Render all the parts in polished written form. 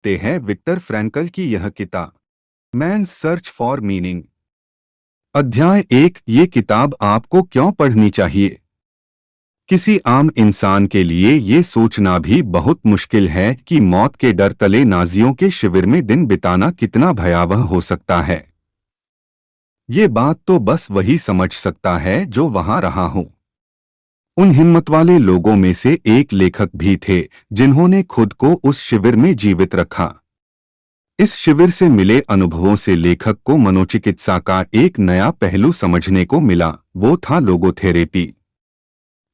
ते हैं Victor Frankel की यह किताब मैन्स सर्च फॉर मीनिंग। अध्याय 1। ये किताब आपको क्यों पढ़नी चाहिए। किसी आम इंसान के लिए ये सोचना भी बहुत मुश्किल है कि मौत के डर तले नाजियों के शिविर में दिन बिताना कितना भयावह हो सकता है। ये बात तो बस वही समझ सकता है जो वहां रहा हो। उन हिम्मत वाले लोगों में से एक लेखक भी थे जिन्होंने खुद को उस शिविर में जीवित रखा। इस शिविर से मिले अनुभवों से लेखक को मनोचिकित्सा का एक नया पहलू समझने को मिला। वो था लोगोथेरेपी,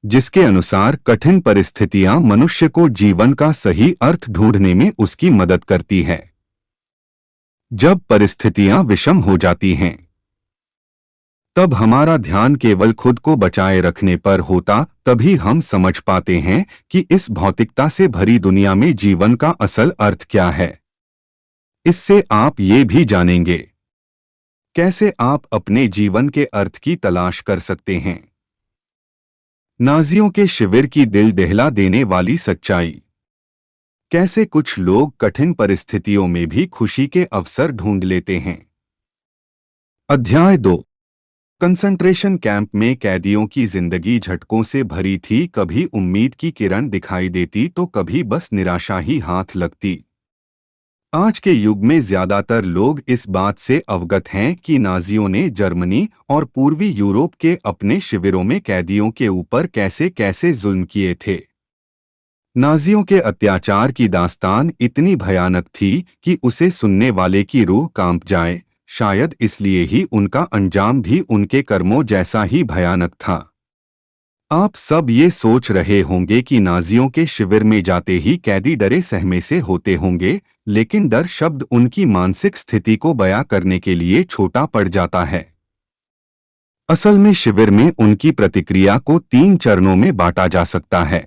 जिसके अनुसार कठिन परिस्थितियां मनुष्य को जीवन का सही अर्थ ढूंढने में उसकी मदद करती है। जब परिस्थितियां विषम हो जाती हैं, तब हमारा ध्यान केवल खुद को बचाए रखने पर होता, तभी हम समझ पाते हैं कि इस भौतिकता से भरी दुनिया में जीवन का असल अर्थ क्या है। इससे आप ये भी जानेंगे कैसे आप अपने जीवन के अर्थ की तलाश कर सकते हैं। नाजियों के शिविर की दिल दहला देने वाली सच्चाई। कैसे कुछ लोग कठिन परिस्थितियों में भी खुशी के अवसर ढूंढ लेते हैं। अध्याय 2। कंसंट्रेशन कैंप में कैदियों की जिंदगी झटकों से भरी थी। कभी उम्मीद की किरण दिखाई देती तो कभी बस निराशा ही हाथ लगती। आज के युग में ज्यादातर लोग इस बात से अवगत हैं कि नाजियों ने जर्मनी और पूर्वी यूरोप के अपने शिविरों में कैदियों के ऊपर कैसे कैसे जुल्म किए थे। नाजियों के अत्याचार की दास्तान इतनी भयानक थी कि उसे सुनने वाले की रूह कांप जाए। शायद इसलिए ही उनका अंजाम भी उनके कर्मों जैसा ही भयानक था। आप सब ये सोच रहे होंगे कि नाजियों के शिविर में जाते ही कैदी डरे सहमे से होते होंगे, लेकिन डर शब्द उनकी मानसिक स्थिति को बयां करने के लिए छोटा पड़ जाता है। असल में शिविर में उनकी प्रतिक्रिया को 3 चरणों में बांटा जा सकता है।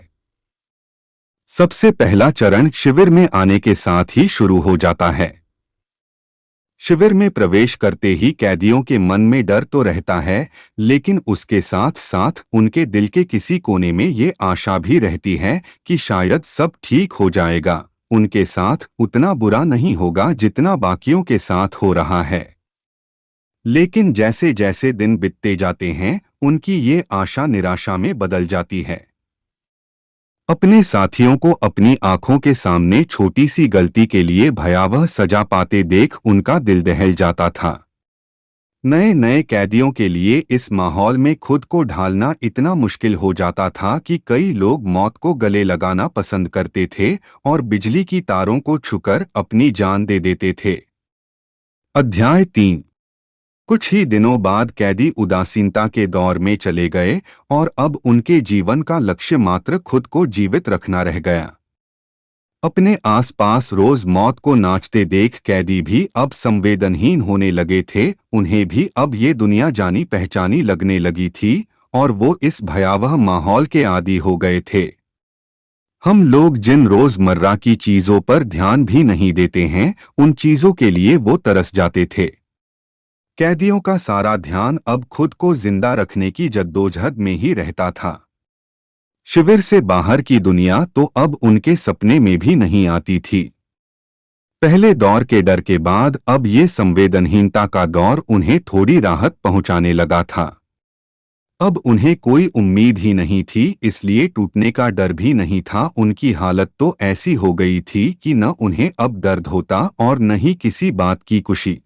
सबसे पहला चरण शिविर में आने के साथ ही शुरू हो जाता है। शिविर में प्रवेश करते ही कैदियों के मन में डर तो रहता है, लेकिन उसके साथ साथ उनके दिल के किसी कोने में ये आशा भी रहती है कि शायद सब ठीक हो जाएगा, उनके साथ उतना बुरा नहीं होगा जितना बाकियों के साथ हो रहा है। लेकिन जैसे जैसे दिन बीतते जाते हैं, उनकी ये आशा निराशा में बदल जाती है। अपने साथियों को अपनी आंखों के सामने छोटी सी गलती के लिए भयावह सजा पाते देख उनका दिल दहल जाता था। नए नए कैदियों के लिए इस माहौल में खुद को ढालना इतना मुश्किल हो जाता था कि कई लोग मौत को गले लगाना पसंद करते थे और बिजली की तारों को छूकर अपनी जान दे देते थे। अध्याय 3। कुछ ही दिनों बाद कैदी उदासीनता के दौर में चले गए और अब उनके जीवन का लक्ष्य मात्र खुद को जीवित रखना रह गया। अपने आसपास रोज मौत को नाचते देख कैदी भी अब संवेदनहीन होने लगे थे। उन्हें भी अब ये दुनिया जानी पहचानी लगने लगी थी और वो इस भयावह माहौल के आदी हो गए थे। हम लोग जिन रोजमर्रा की चीजों पर ध्यान भी नहीं देते हैं, उन चीजों के लिए वो तरस जाते थे। कैदियों का सारा ध्यान अब खुद को जिंदा रखने की जद्दोजहद में ही रहता था। शिविर से बाहर की दुनिया तो अब उनके सपने में भी नहीं आती थी। पहले दौर के डर के बाद अब ये संवेदनहीनता का दौर उन्हें थोड़ी राहत पहुंचाने लगा था। अब उन्हें कोई उम्मीद ही नहीं थी, इसलिए टूटने का डर भी नहीं था। उनकी हालत तो ऐसी हो गई थी कि न उन्हें अब दर्द होता और न ही किसी बात की खुशी।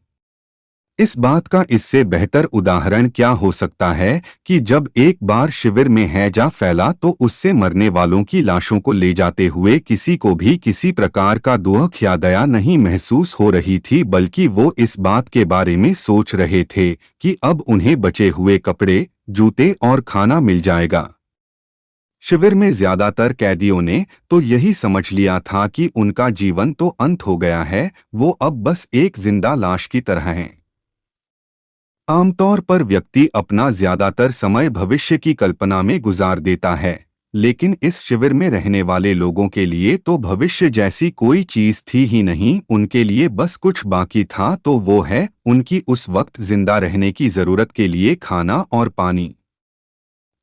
इस बात का इससे बेहतर उदाहरण क्या हो सकता है कि जब एक बार शिविर में हैजा फैला तो उससे मरने वालों की लाशों को ले जाते हुए किसी को भी किसी प्रकार का दुख या दया नहीं महसूस हो रही थी, बल्कि वो इस बात के बारे में सोच रहे थे कि अब उन्हें बचे हुए कपड़े, जूते और खाना मिल जाएगा। शिविर में ज्यादातर कैदियों ने तो यही समझ लिया था कि उनका जीवन तो अंत हो गया है, वो अब बस एक जिंदा लाश की तरह हैं। आमतौर पर व्यक्ति अपना ज्यादातर समय भविष्य की कल्पना में गुजार देता है, लेकिन इस शिविर में रहने वाले लोगों के लिए तो भविष्य जैसी कोई चीज थी ही नहीं। उनके लिए बस कुछ बाकी था, तो वो है उनकी उस वक्त जिंदा रहने की जरूरत के लिए खाना और पानी।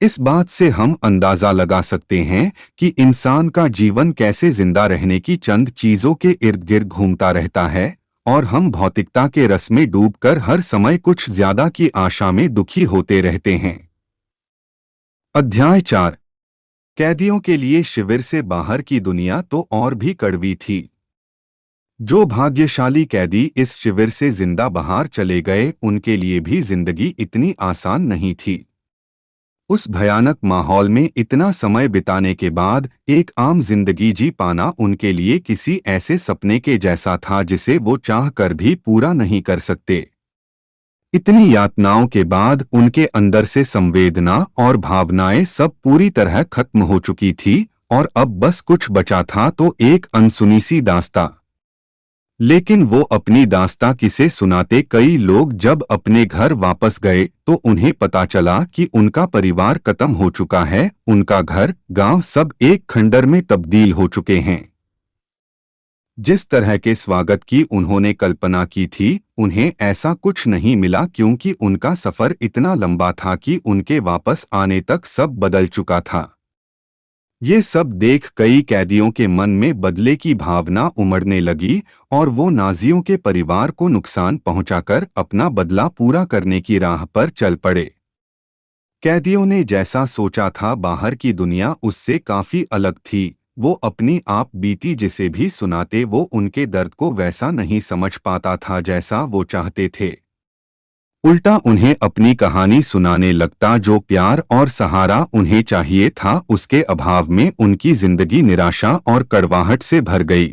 इस बात से हम अंदाजा लगा सकते हैं कि इंसान का जीवन कैसे जिंदा रहने की चंद चीजों के इर्द गिर्द घूमता रहता है और हम भौतिकता के रस में डूबकर हर समय कुछ ज्यादा की आशा में दुखी होते रहते हैं। अध्याय 4। कैदियों के लिए शिविर से बाहर की दुनिया तो और भी कड़वी थी। जो भाग्यशाली कैदी इस शिविर से जिंदा बाहर चले गए, उनके लिए भी जिंदगी इतनी आसान नहीं थी। उस भयानक माहौल में इतना समय बिताने के बाद एक आम जिंदगी जी पाना उनके लिए किसी ऐसे सपने के जैसा था जिसे वो चाह कर भी पूरा नहीं कर सकते। इतनी यातनाओं के बाद उनके अंदर से संवेदना और भावनाएं सब पूरी तरह खत्म हो चुकी थी और अब बस कुछ बचा था तो एक अनसुनी सी दास्तां। लेकिन वो अपनी दास्तां किसे सुनाते? कई लोग जब अपने घर वापस गए तो उन्हें पता चला कि उनका परिवार खत्म हो चुका है, उनका घर, गांव सब एक खंडर में तब्दील हो चुके हैं। जिस तरह के स्वागत की उन्होंने कल्पना की थी, उन्हें ऐसा कुछ नहीं मिला क्योंकि उनका सफर इतना लंबा था कि उनके वापस आने तक सब बदल चुका था। ये सब देख कई कैदियों के मन में बदले की भावना उमड़ने लगी और वो नाजियों के परिवार को नुकसान पहुंचाकर अपना बदला पूरा करने की राह पर चल पड़े। कैदियों ने जैसा सोचा था बाहर की दुनिया उससे काफी अलग थी। वो अपनी आप बीती जिसे भी सुनाते वो उनके दर्द को वैसा नहीं समझ पाता था जैसा वो चाहते थे। उल्टा उन्हें अपनी कहानी सुनाने लगता। जो प्यार और सहारा उन्हें चाहिए था उसके अभाव में उनकी जिंदगी निराशा और कड़वाहट से भर गई।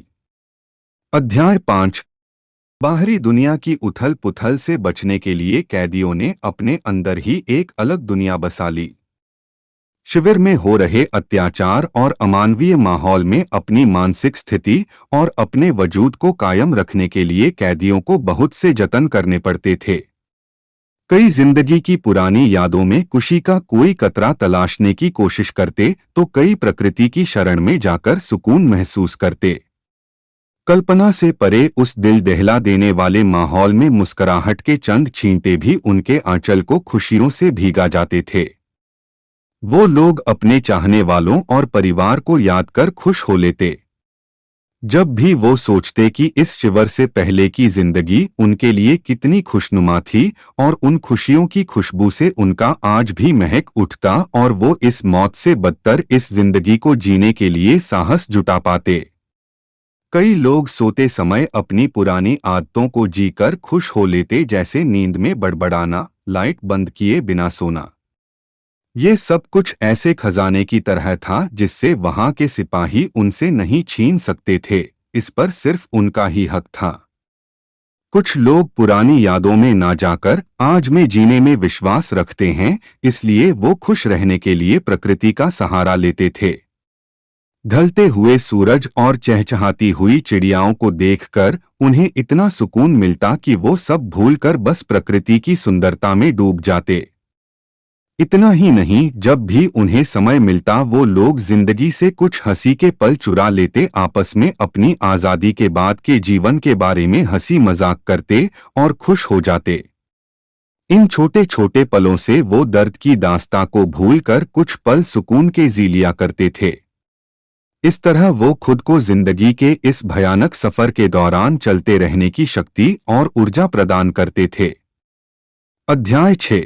अध्याय 5। बाहरी दुनिया की उथल पुथल से बचने के लिए कैदियों ने अपने अंदर ही एक अलग दुनिया बसा ली। शिविर में हो रहे अत्याचार और अमानवीय माहौल में अपनी मानसिक स्थिति और अपने वजूद को कायम रखने के लिए कैदियों को बहुत से जतन करने पड़ते थे। कई जिंदगी की पुरानी यादों में खुशी का कोई कतरा तलाशने की कोशिश करते तो कई प्रकृति की शरण में जाकर सुकून महसूस करते। कल्पना से परे उस दिल दहला देने वाले माहौल में मुस्कुराहट के चंद छींटे भी उनके आंचल को खुशियों से भीगा जाते थे। वो लोग अपने चाहने वालों और परिवार को याद कर खुश हो लेते। जब भी वो सोचते कि इस शिविर से पहले की जिंदगी उनके लिए कितनी खुशनुमा थी और उन खुशियों की खुशबू से उनका आज भी महक उठता और वो इस मौत से बदतर इस जिंदगी को जीने के लिए साहस जुटा पाते। कई लोग सोते समय अपनी पुरानी आदतों को जीकर खुश हो लेते, जैसे नींद में बड़बड़ाना, लाइट बंद किए बिना सोना। ये सब कुछ ऐसे खजाने की तरह था जिससे वहां के सिपाही उनसे नहीं छीन सकते थे। इस पर सिर्फ उनका ही हक था। कुछ लोग पुरानी यादों में ना जाकर आज में जीने में विश्वास रखते हैं, इसलिए वो खुश रहने के लिए प्रकृति का सहारा लेते थे। ढलते हुए सूरज और चहचहाती हुई चिड़ियाओं को देखकर उन्हें इतना सुकून मिलता कि वो सब भूलकर बस प्रकृति की सुंदरता में डूब जाते। इतना ही नहीं, जब भी उन्हें समय मिलता वो लोग जिंदगी से कुछ हंसी के पल चुरा लेते, आपस में अपनी आजादी के बाद के जीवन के बारे में हंसी मजाक करते और खुश हो जाते। इन छोटे छोटे पलों से वो दर्द की दास्तां को भूलकर कुछ पल सुकून के जी लिया करते थे। इस तरह वो खुद को जिंदगी के इस भयानक सफर के दौरान चलते रहने की शक्ति और ऊर्जा प्रदान करते थे। अध्याय 6।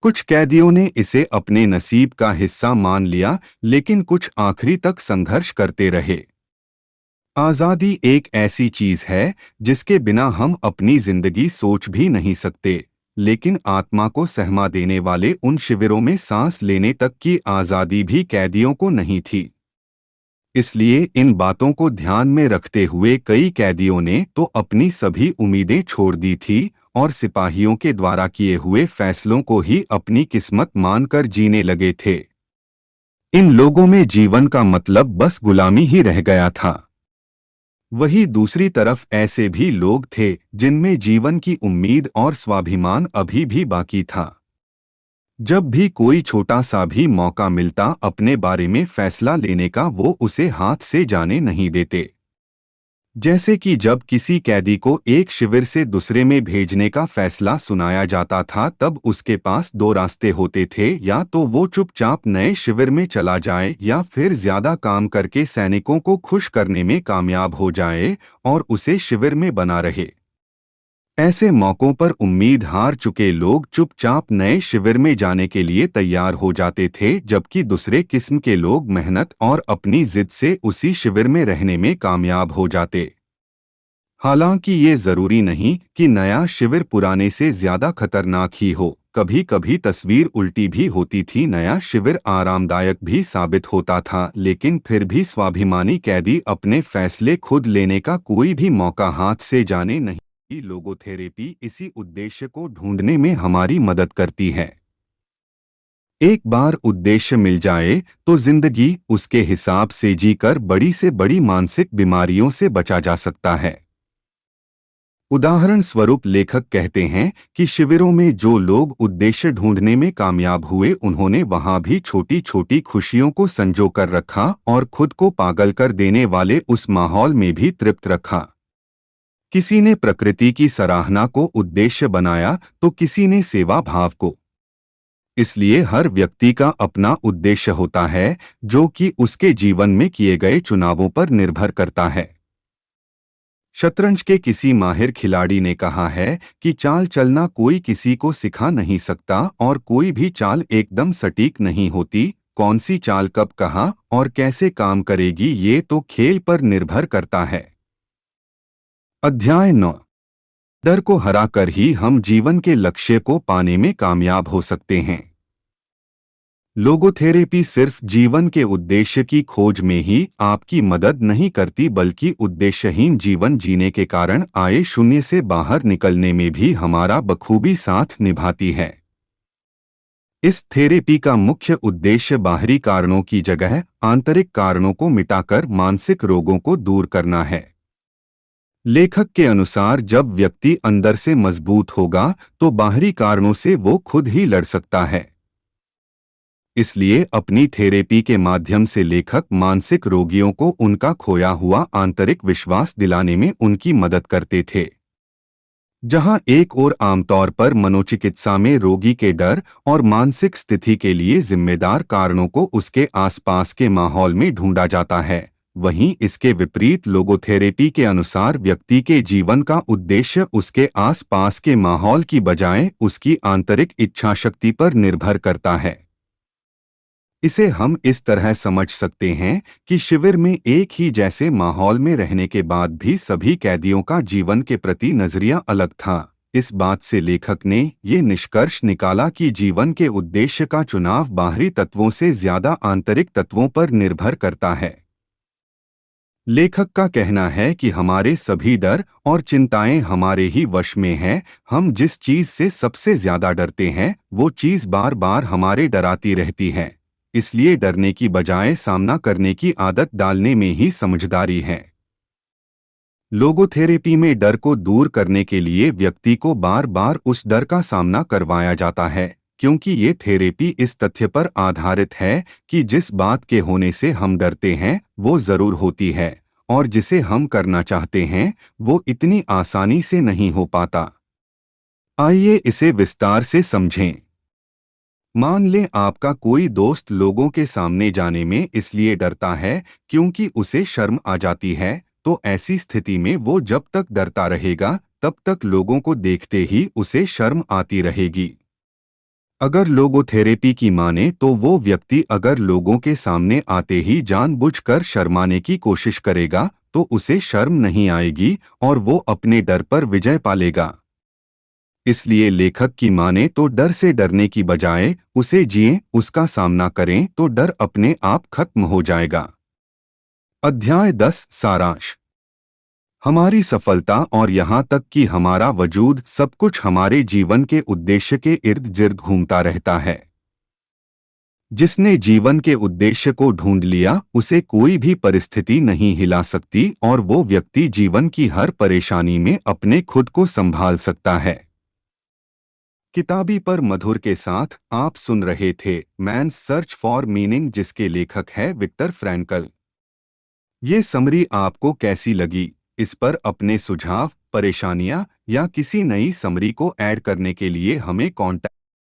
कुछ कैदियों ने इसे अपने नसीब का हिस्सा मान लिया, लेकिन कुछ आखिरी तक संघर्ष करते रहे। आजादी एक ऐसी चीज है जिसके बिना हम अपनी जिंदगी सोच भी नहीं सकते, लेकिन आत्मा को सहमा देने वाले उन शिविरों में सांस लेने तक की आजादी भी कैदियों को नहीं थी। इसलिए इन बातों को ध्यान में रखते हुए कई कैदियों ने तो अपनी सभी उम्मीदें छोड़ दी थी और सिपाहियों के द्वारा किए हुए फैसलों को ही अपनी किस्मत मानकर जीने लगे थे। इन लोगों में जीवन का मतलब बस गुलामी ही रह गया था। वहीं दूसरी तरफ ऐसे भी लोग थे जिनमें जीवन की उम्मीद और स्वाभिमान अभी भी बाकी था। जब भी कोई छोटा सा भी मौका मिलता अपने बारे में फैसला लेने का, वो उसे हाथ से जाने नहीं देते। जैसे कि जब किसी कैदी को एक शिविर से दूसरे में भेजने का फैसला सुनाया जाता था, तब उसके पास दो रास्ते होते थे, या तो वो चुपचाप नए शिविर में चला जाए या फिर ज्यादा काम करके सैनिकों को खुश करने में कामयाब हो जाए और उसे शिविर में बना रहे। ऐसे मौकों पर उम्मीद हार चुके लोग चुपचाप नए शिविर में जाने के लिए तैयार हो जाते थे, जबकि दूसरे किस्म के लोग मेहनत और अपनी जिद से उसी शिविर में रहने में कामयाब हो जाते। हालांकि ये जरूरी नहीं कि नया शिविर पुराने से ज्यादा खतरनाक ही हो। कभी कभी तस्वीर उल्टी भी होती थी, नया शिविर आरामदायक भी साबित होता था, लेकिन फिर भी स्वाभिमानी कैदी अपने फैसले खुद लेने का कोई भी मौका हाथ से जाने नहीं। लोगोथेरेपी इसी उद्देश्य को ढूंढने में हमारी मदद करती है। एक बार उद्देश्य मिल जाए तो जिंदगी उसके हिसाब से जीकर बड़ी से बड़ी मानसिक बीमारियों से बचा जा सकता है। उदाहरण स्वरूप लेखक कहते हैं कि शिविरों में जो लोग उद्देश्य ढूंढने में कामयाब हुए, उन्होंने वहां भी छोटी छोटी खुशियों को संजो कर रखा और खुद को पागल कर देने वाले उस माहौल में भी तृप्त रखा। किसी ने प्रकृति की सराहना को उद्देश्य बनाया तो किसी ने सेवा भाव को। इसलिए हर व्यक्ति का अपना उद्देश्य होता है, जो कि उसके जीवन में किए गए चुनावों पर निर्भर करता है। शतरंज के किसी माहिर खिलाड़ी ने कहा है कि चाल चलना कोई किसी को सिखा नहीं सकता और कोई भी चाल एकदम सटीक नहीं होती। कौन सी चाल कब कहाँ और कैसे काम करेगी, ये तो खेल पर निर्भर करता है। अध्याय 9। डर को हराकर ही हम जीवन के लक्ष्य को पाने में कामयाब हो सकते हैं। लोगोथेरेपी सिर्फ जीवन के उद्देश्य की खोज में ही आपकी मदद नहीं करती, बल्कि उद्देश्यहीन जीवन जीने के कारण आए शून्य से बाहर निकलने में भी हमारा बखूबी साथ निभाती है। इस थेरेपी का मुख्य उद्देश्य बाहरी कारणों की जगह आंतरिक कारणों को मिटाकर मानसिक रोगों को दूर करना है। लेखक के अनुसार जब व्यक्ति अंदर से मजबूत होगा तो बाहरी कारणों से वो खुद ही लड़ सकता है। इसलिए अपनी थेरेपी के माध्यम से लेखक मानसिक रोगियों को उनका खोया हुआ आंतरिक विश्वास दिलाने में उनकी मदद करते थे। जहां एक ओर आमतौर पर मनोचिकित्सा में रोगी के डर और मानसिक स्थिति के लिए जिम्मेदार कारणों को उसके आसपास के माहौल में ढूंढा जाता है, वहीं इसके विपरीत लोगोथेरेपी के अनुसार व्यक्ति के जीवन का उद्देश्य उसके आसपास के माहौल की बजाय उसकी आंतरिक इच्छाशक्ति पर निर्भर करता है। इसे हम इस तरह समझ सकते हैं कि शिविर में एक ही जैसे माहौल में रहने के बाद भी सभी कैदियों का जीवन के प्रति नजरिया अलग था। इस बात से लेखक ने ये निष्कर्ष निकाला कि जीवन के उद्देश्य का चुनाव बाहरी तत्वों से ज्यादा आंतरिक तत्वों पर निर्भर करता है। लेखक का कहना है कि हमारे सभी डर और चिंताएं हमारे ही वश में हैं। हम जिस चीज से सबसे ज्यादा डरते हैं वो चीज बार बार हमारे डराती रहती है। इसलिए डरने की बजाय सामना करने की आदत डालने में ही समझदारी है। लोगोथेरेपी में डर को दूर करने के लिए व्यक्ति को बार बार उस डर का सामना करवाया जाता है, क्योंकि ये थेरेपी इस तथ्य पर आधारित है कि जिस बात के होने से हम डरते हैं वो जरूर होती है, और जिसे हम करना चाहते हैं वो इतनी आसानी से नहीं हो पाता। आइए इसे विस्तार से समझें। मान लें आपका कोई दोस्त लोगों के सामने जाने में इसलिए डरता है क्योंकि उसे शर्म आ जाती है, तो ऐसी स्थिति में वो जब तक डरता रहेगा तब तक लोगों को देखते ही उसे शर्म आती रहेगी। अगर लोगोथेरेपी की माने तो वो व्यक्ति अगर लोगों के सामने आते ही जानबूझकर शर्माने की कोशिश करेगा तो उसे शर्म नहीं आएगी और वो अपने डर पर विजय पालेगा। इसलिए लेखक की माने तो डर से डरने की बजाय उसे जिएं, उसका सामना करें तो डर अपने आप खत्म हो जाएगा। अध्याय 10 सारांश। हमारी सफलता और यहाँ तक कि हमारा वजूद सब कुछ हमारे जीवन के उद्देश्य के इर्द गिर्द घूमता रहता है। जिसने जीवन के उद्देश्य को ढूंढ लिया उसे कोई भी परिस्थिति नहीं हिला सकती और वो व्यक्ति जीवन की हर परेशानी में अपने खुद को संभाल सकता है। किताबी पर मधुर के साथ आप सुन रहे थे मैन्स सर्च फॉर मीनिंग, जिसके लेखक है विक्टर फ्रैंकल। ये समरी आपको कैसी लगी? इस पर अपने सुझाव, परेशानियां या किसी नई समरी को ऐड करने के लिए हमें कांटेक्ट